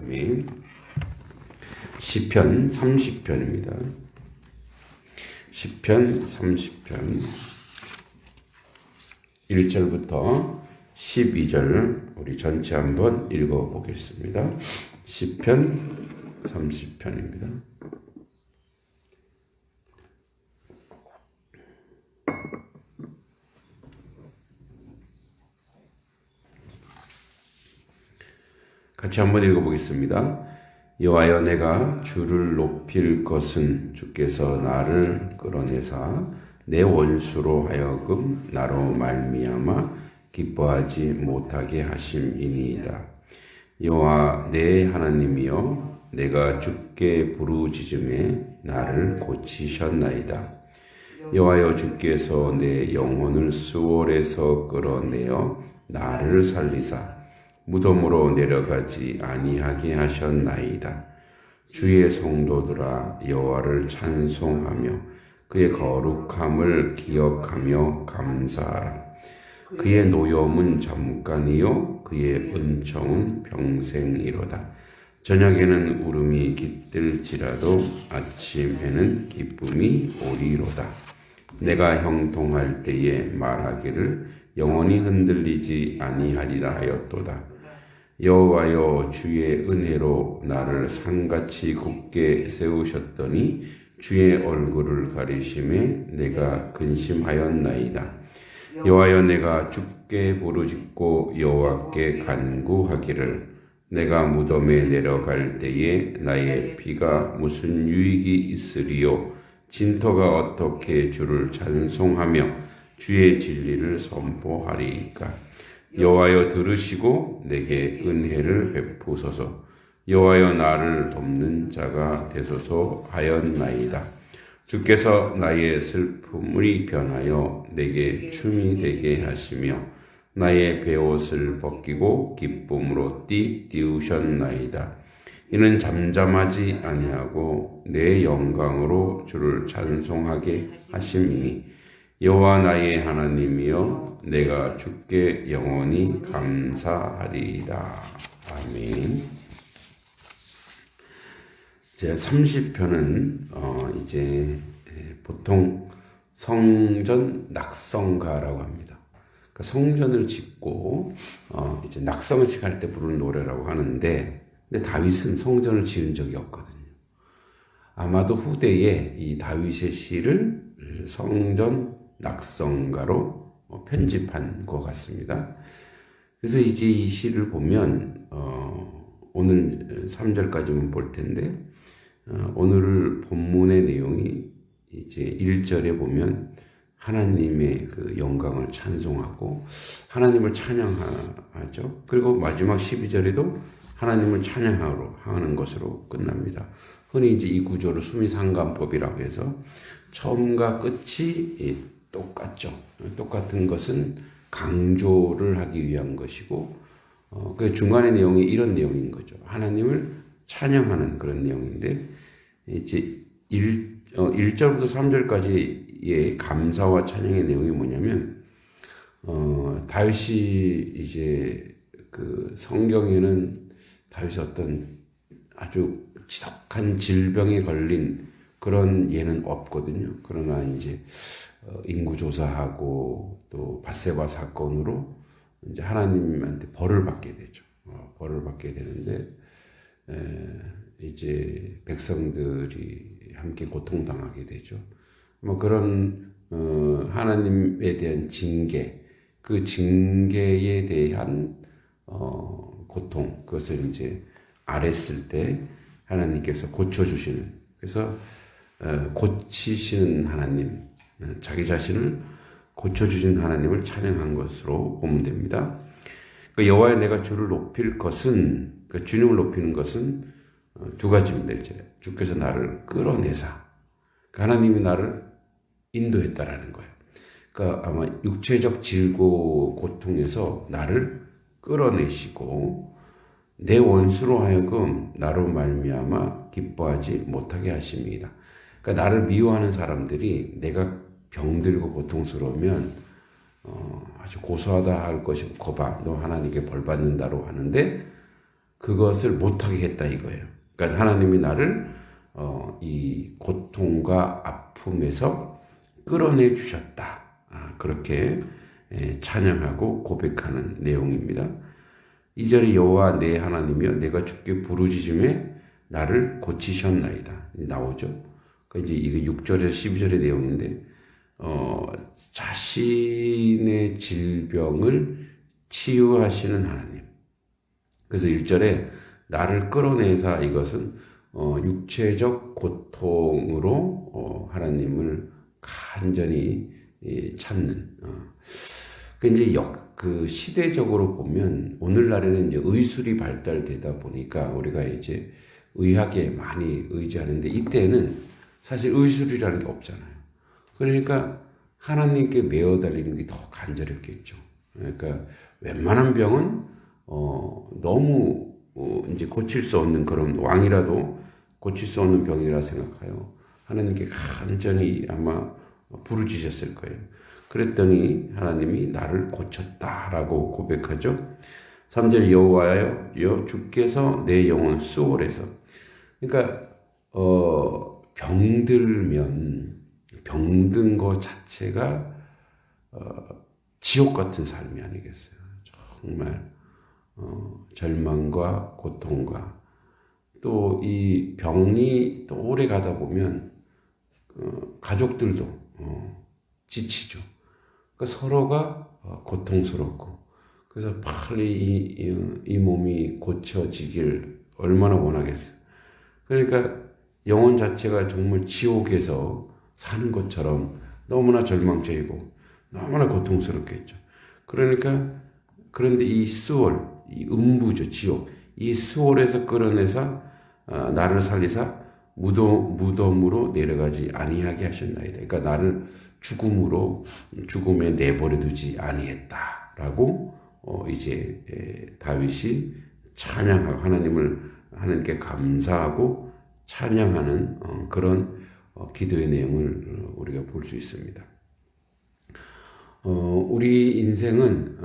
아멘. 시편 30편입니다. 시편 30편 1절부터 12절 우리 전체 한번 읽어보겠습니다. 시편 30편입니다. 같이 한번 읽어보겠습니다. 여호와여, 내가 주를 높일 것은 주께서 나를 끌어내사 내 원수로 하여금 나로 말미암아 기뻐하지 못하게 하심이니이다. 여호와 내 하나님이여, 내가 주께 부르짖음에 나를 고치셨나이다. 여호와여, 주께서 내 영혼을 수월에서 끌어내어 나를 살리사 무덤으로 내려가지 아니하게 하셨나이다. 주의 성도들아, 여호와를 찬송하며 그의 거룩함을 기억하며 감사하라. 그의 노여움은 잠깐이요 그의 은총은 평생이로다. 저녁에는 울음이 깃들지라도 아침에는 기쁨이 오리로다. 내가 형통할 때에 말하기를 영원히 흔들리지 아니하리라 하였도다. 여호와여, 주의 은혜로 나를 산같이 굳게 세우셨더니 주의 얼굴을 가리심에 내가 근심하였나이다. 여호와여, 내가 주께 부르짖고 여호와께 간구하기를 내가 무덤에 내려갈 때에 나의 피가 무슨 유익이 있으리요? 진토가 어떻게 주를 찬송하며 주의 진리를 선포하리이까? 여호와여, 들으시고 내게 은혜를 베푸소서. 여호와여, 나를 돕는 자가 되소서 하였나이다. 주께서 나의 슬픔을 변하여 내게 춤이 되게 하시며 나의 베옷을 벗기고 기쁨으로 띠우셨나이다. 이는 잠잠하지 아니하고 내 영광으로 주를 찬송하게 하심이니 여호와 나의 하나님이여, 내가 주께 영원히 감사하리이다. 아멘. 제 30편은 이제 보통 성전 낙성가라고 합니다. 그러니까 성전을 짓고 이제 낙성을 할 때 부르는 노래라고 하는데, 근데 다윗은 성전을 지은 적이 없거든요. 아마도 후대에 이 다윗의 시를 성전 낙성가로 편집한 것 같습니다. 그래서 이제 이 시를 보면 오늘 3절까지만 볼 텐데, 오늘 본문의 내용이 이제 1절에 보면 하나님의 그 영광을 찬송하고 하나님을 찬양하죠. 그리고 마지막 12절에도 하나님을 찬양하러 하는 것으로 끝납니다. 흔히 이제 이 구조를 수미상관법이라고 해서 처음과 끝이 똑같죠. 똑같은 것은 강조를 하기 위한 것이고, 그 중간의 내용이 이런 내용인 거죠. 하나님을 찬양하는 그런 내용인데, 이제 1절부터 3절까지의 감사와 찬양의 내용이 뭐냐면, 다윗이 이제 그 성경에는 다윗이 어떤 아주 지독한 질병에 걸린 그런 예는 없거든요. 그러나 이제 인구조사하고 또 밧세바 사건으로 이제 하나님한테 벌을 받게 되죠. 벌을 받게 되는데, 이제 백성들이 함께 고통당하게 되죠. 뭐 그런 하나님에 대한 징계, 그 징계에 대한 고통, 그것을 이제 아랬을 때 하나님께서 고쳐주시는, 그래서 고치시는 하나님, 자기 자신을 고쳐주신 하나님을 찬양한 것으로 보면 됩니다. 여호와여, 내가 주를 높일 것은, 주님을 높이는 것은 두 가지입니다. 이제 주께서 나를 끌어내사, 하나님이 나를 인도했다라는 거예요. 그러니까 아마 육체적 질고 고통에서 나를 끌어내시고 내 원수로 하여금 나로 말미암아 기뻐하지 못하게 하십니다. 그러니까 나를 미워하는 사람들이 내가 병들고 고통스러우면 아주 고소하다 할 것이고, 거봐 너 하나님께 벌 받는다로 하는데, 그것을 못하게 했다 이거예요. 그러니까 하나님이 나를 이 고통과 아픔에서 끌어내 주셨다. 그렇게 찬양하고 고백하는 내용입니다. 2절에 여호와 내 하나님이여 내가 주께 부르짖음에 나를 고치셨나이다. 나오죠. 그러니까 이제 이게 6절에서 12절의 내용인데 자신의 질병을 치유하시는 하나님. 그래서 1절에 나를 끌어내사 이것은 육체적 고통으로 하나님을 간절히 찾는. 그 이제 그 시대적으로 보면 오늘날에는 이제 의술이 발달되다 보니까 우리가 이제 의학에 많이 의지하는데 이때는 사실 의술이라는 게 없잖아요. 그러니까 하나님께 매어 달리는 게 더 간절했겠죠. 그러니까 웬만한 병은 너무 이제 고칠 수 없는 그런 왕이라도 고칠 수 없는 병이라 생각하여 하나님께 간절히 아마 부르짖었을 거예요. 그랬더니 하나님이 나를 고쳤다라고 고백하죠. 3절 여호와여 주께서 내 영혼 수월해서 그러니까 병든 것 자체가 지옥 같은 삶이 아니겠어요. 정말 절망과 고통과 또 이 병이 또 오래 가다 보면 가족들도 지치죠. 그러니까 서로가 고통스럽고 그래서 빨리 이 몸이 고쳐지길 얼마나 원하겠어요. 그러니까 영혼 자체가 정말 지옥에서 사는 것처럼 너무나 절망적이고 너무나 고통스럽겠죠. 그런데 이 수월, 이 음부죠, 지옥. 이 수월에서 끌어내사 나를 살리사 무덤으로 내려가지 아니하게 하셨나이다. 그러니까 나를 죽음에 내버려 두지 아니했다라고 이제 다윗이 찬양하고 하나님께 감사하고 찬양하는 그런 기도의 내용을 우리가 볼 수 있습니다. 우리 인생은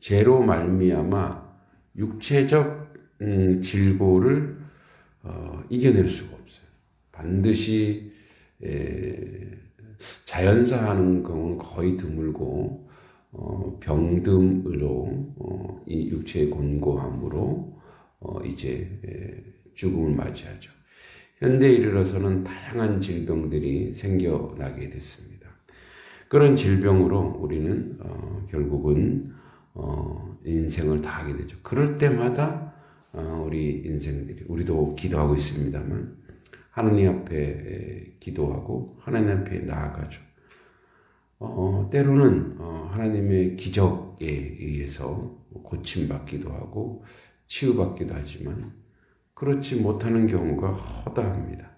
죄로 말미암아 육체적 질고를 이겨낼 수가 없어요. 반드시 자연사하는 경우는 거의 드물고 병듦으로 이 육체의 곤고함으로 이제 죽음을 맞이하죠. 현대에 이르러서는 다양한 질병들이 생겨나게 됐습니다. 그런 질병으로 우리는 결국은 인생을 다 하게 되죠. 그럴 때마다 우리 인생들이 우리도 기도하고 있습니다만 하나님 앞에 기도하고 하나님 앞에 나아가죠. 때로는 하나님의 기적에 의해서 고침받기도 하고 치유받기도 하지만 그렇지 못하는 경우가 허다합니다.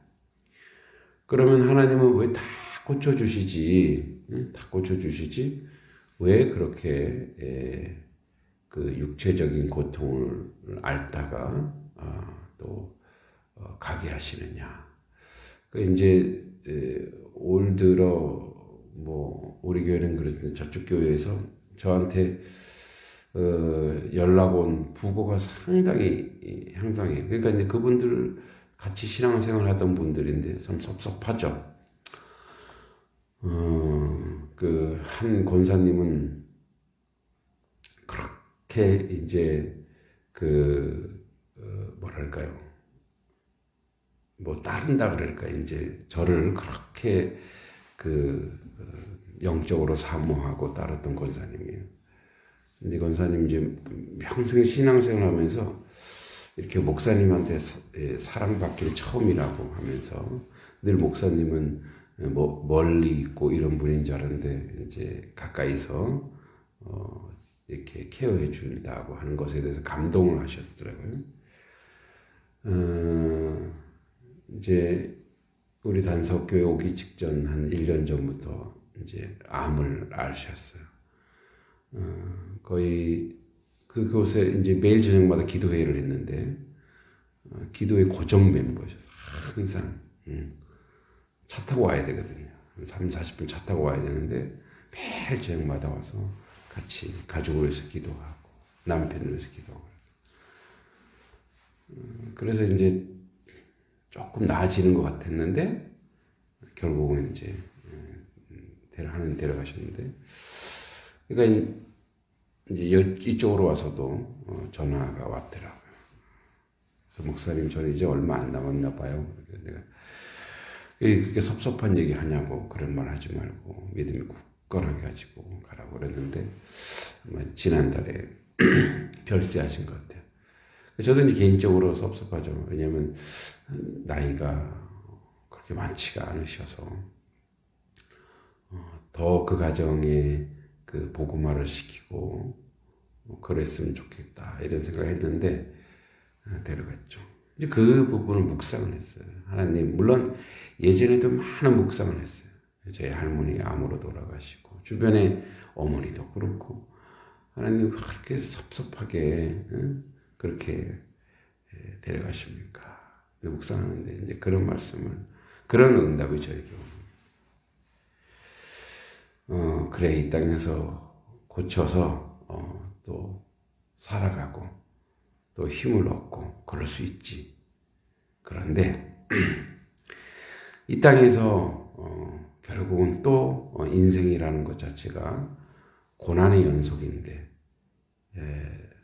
그러면 하나님은 왜 다 고쳐주시지? 다 고쳐주시지? 왜 그렇게 그 육체적인 고통을 앓다가 또 가게 하시느냐? 그 이제 올 들어 뭐 우리 교회는 그랬는데 저쪽 교회에서 저한테 연락 온 부고가 상당히 향상해요. 그러니까 이제 그분들 같이 신앙생활 하던 분들인데 참 섭섭하죠. 그 한 권사님은 그렇게 이제 뭐랄까요? 뭐 따른다 그럴까 이제 저를 그렇게 영적으로 사모하고 따랐던 권사님이에요. 근데 권사님 이제 평생 신앙생활하면서 이렇게 목사님한테 사랑받기는 처음이라고 하면서 늘 목사님은 뭐 멀리 있고 이런 분인 줄 알았는데 이제 가까이서 이렇게 케어해 준다고 하는 것에 대해서 감동을 하셨더라고요. 이제 우리 단석교회 오기 직전 한 1년 전부터 이제 암을 앓으셨어요. 거의 그곳에 이제 매일 저녁마다 기도회를 했는데 기도회 고정 멤버셔서 항상 차 타고 와야 되거든요. 30-40분 차 타고 와야 되는데 매일 저녁마다 와서 같이 가족을 위해서 기도하고 남편을 위해서 기도하고 그래서 이제 조금 나아지는 것 같았는데 결국은 이제 하나님 데려가셨는데, 그러니까 이제 이쪽으로 와서도 전화가 왔더라고요. 그래서 목사님, 저는 이제 얼마 안 남았나 봐요. 내가 그렇게 섭섭한 얘기 하냐고, 그런 말 하지 말고 믿음이 굳건하게 가지고 가라고 그랬는데 아마 지난달에 별세하신 것 같아요. 저도 이제 개인적으로 섭섭하죠. 왜냐하면 나이가 그렇게 많지가 않으셔서 더 그 가정에 그 복음화를 시키고 그랬으면 좋겠다 이런 생각했는데 데려갔죠. 이제 그 부분을 묵상을 했어요. 하나님, 물론 예전에도 많은 묵상을 했어요. 저희 할머니 암으로 돌아가시고 주변에 어머니도 그렇고, 하나님 그렇게 섭섭하게 그렇게 데려가십니까? 묵상하는데 이제 그런 말씀을, 그런 응답이 저에게 그래, 이 땅에서 고쳐서 또 살아가고 또 힘을 얻고 그럴 수 있지. 그런데 이 땅에서 결국은 또 인생이라는 것 자체가 고난의 연속인데,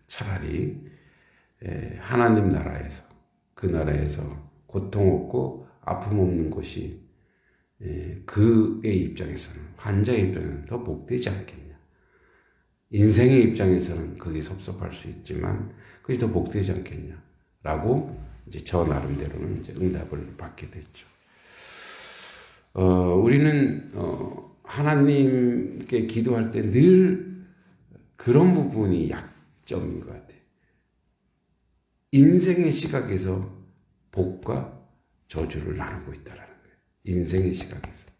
차라리 하나님 나라에서, 그 나라에서 고통 없고 아픔 없는 곳이 그의 입장에서는, 환자의 입장에서는 더 복되지 않겠냐. 인생의 입장에서는 그게 섭섭할 수 있지만 그게 더 복되지 않겠냐라고 이제 저 나름대로는 이제 응답을 받게 됐죠. 우리는 하나님께 기도할 때 늘 그런 부분이 약점인 것 같아요. 인생의 시각에서 복과 저주를 나누고 있다라는 거예요. 인생의 시각에서.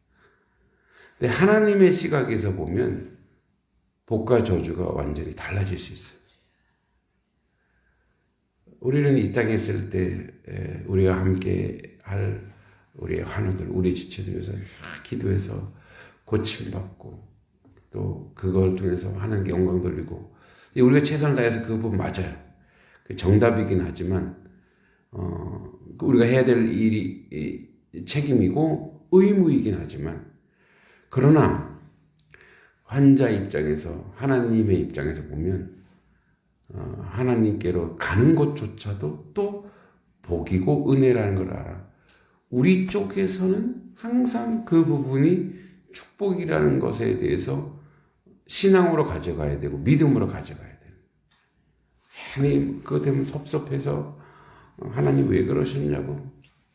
근데 하나님의 시각에서 보면 복과 저주가 완전히 달라질 수 있어요. 우리는 이 땅에 있을 때 우리가 함께 할 우리의 환우들, 우리 지체들에서 기도해서 고침받고 또 그걸 통해서 하나님께 영광 돌리고, 우리가 최선을 다해서 그 부분 맞아요. 정답이긴 하지만 우리가 해야 될 일이 책임이고 의무이긴 하지만, 그러나 환자 입장에서, 하나님의 입장에서 보면 하나님께로 가는 것조차도 또 복이고 은혜라는 걸 알아. 우리 쪽에서는 항상 그 부분이 축복이라는 것에 대해서 신앙으로 가져가야 되고 믿음으로 가져가야 돼요. 괜히 그것 때문에 섭섭해서 하나님 왜 그러셨냐고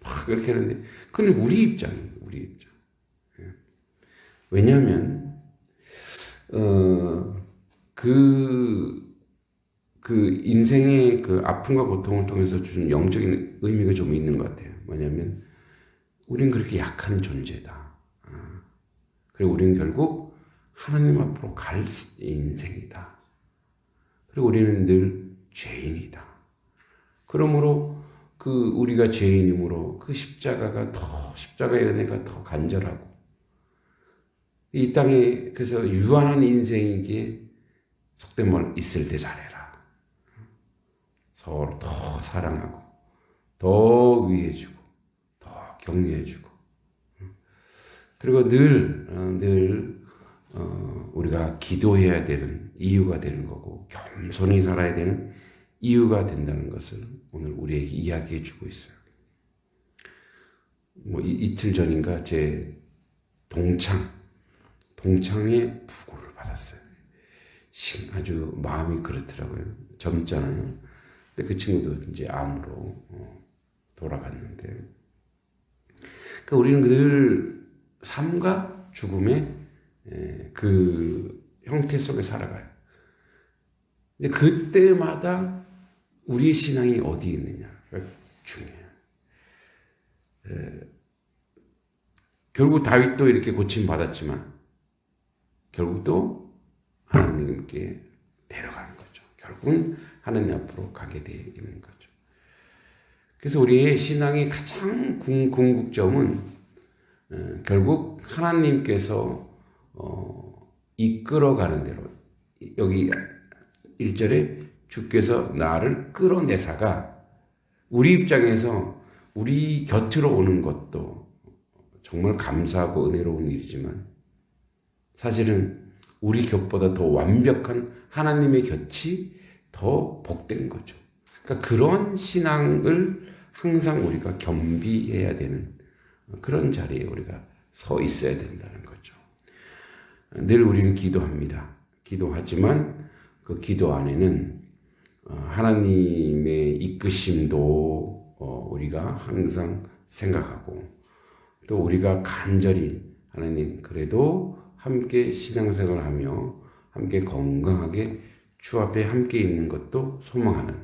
막 그렇게 하는데, 그건 우리 입장이에요. 우리 입장. 왜냐하면 그 인생의 그 아픔과 고통을 통해서 주는 영적인 의미가 좀 있는 것 같아요. 뭐냐면 우린 그렇게 약한 존재다. 그리고 우리는 결국 하나님 앞으로 갈 인생이다. 그리고 우리는 늘 죄인이다. 그러므로 그 우리가 죄인이므로 그 십자가의 은혜가 더 간절하고, 이 땅에 그래서 유한한 인생이기에 속된 말 있을 때 잘해라. 서로 더 사랑하고 더 위해주고 더 격려해주고, 그리고 늘 우리가 기도해야 되는 이유가 되는 거고 겸손히 살아야 되는 이유가 된다는 것을 오늘 우리에게 이야기해 주고 있어요. 이틀 전인가 제 동창의 부고를 받았어요. 아주 마음이 그렇더라고요. 젊잖아요. 근데 그 친구도 이제 암으로 돌아갔는데, 그러니까 우리는 늘 삶과 죽음의 그 형태 속에 살아가요. 근데 그때마다 우리의 신앙이 어디 있느냐가 중요해요. 결국 다윗도 이렇게 고침받았지만 결국 또 하나님께 데려가는 거죠. 결국은 하나님 앞으로 가게 되어 있는 거죠. 그래서 우리의 신앙의 가장 궁극점은 결국 하나님께서 이끌어가는 대로, 여기 1절에 주께서 나를 끌어내사가 우리 입장에서 우리 곁으로 오는 것도 정말 감사하고 은혜로운 일이지만 사실은 우리 곁보다 더 완벽한 하나님의 곁이 더 복된 거죠. 그러니까 그런 신앙을 항상 우리가 겸비해야 되는 그런 자리에 우리가 서 있어야 된다는 거죠. 늘 우리는 기도합니다. 기도하지만 그 기도 안에는 하나님의 이끄심도 우리가 항상 생각하고 또 우리가 간절히 하나님 그래도 함께 신앙생활을 하며 함께 건강하게 주 앞에 함께 있는 것도 소망하는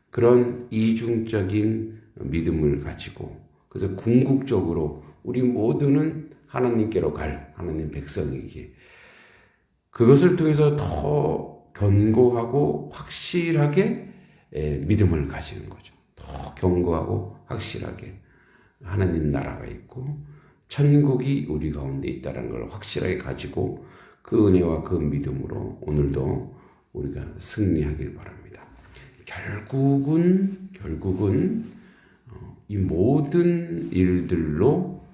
그런 이중적인 믿음을 가지고 그래서 궁극적으로 우리 모두는 하나님께로 갈 하나님 백성에게 그것을 통해서 더 견고하고 확실하게 믿음을 가지는 거죠. 더 견고하고 확실하게 하나님 나라가 있고 천국이 우리 가운데 있다는 걸 확실하게 가지고 그 은혜와 그 믿음으로 오늘도 우리가 승리하길 바랍니다. 결국은 이 모든 일들로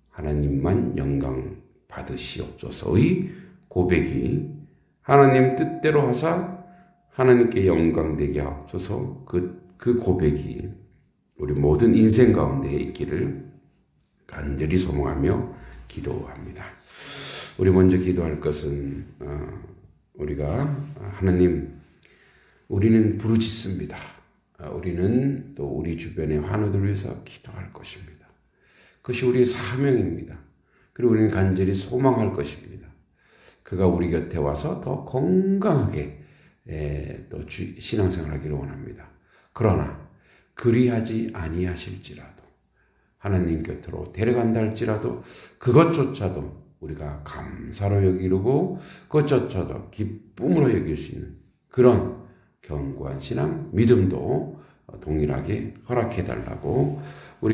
하나님만 영광 받으시옵소서의 고백이 하나님 뜻대로 하사 하나님께 영광되게 하옵소서 그 고백이 우리 모든 인생 가운데 있기를 간절히 소망하며 기도합니다. 우리 먼저 기도할 것은 우리가 하나님 우리는 부르짖습니다. 우리는 또 우리 주변의 환우들을 위해서 기도할 것입니다. 그것이 우리의 사명입니다. 그리고 우리는 간절히 소망할 것입니다. 그가 우리 곁에 와서 더 건강하게 또 신앙생활하기를 원합니다. 그러나 그리하지 아니하실지라도 하나님 곁으로 데려간다 할지라도 그것조차도 우리가 감사로 여기고 그것조차도 기쁨으로 여길 수 있는 그런 견고한 신앙, 믿음도 동일하게 허락해달라고 우리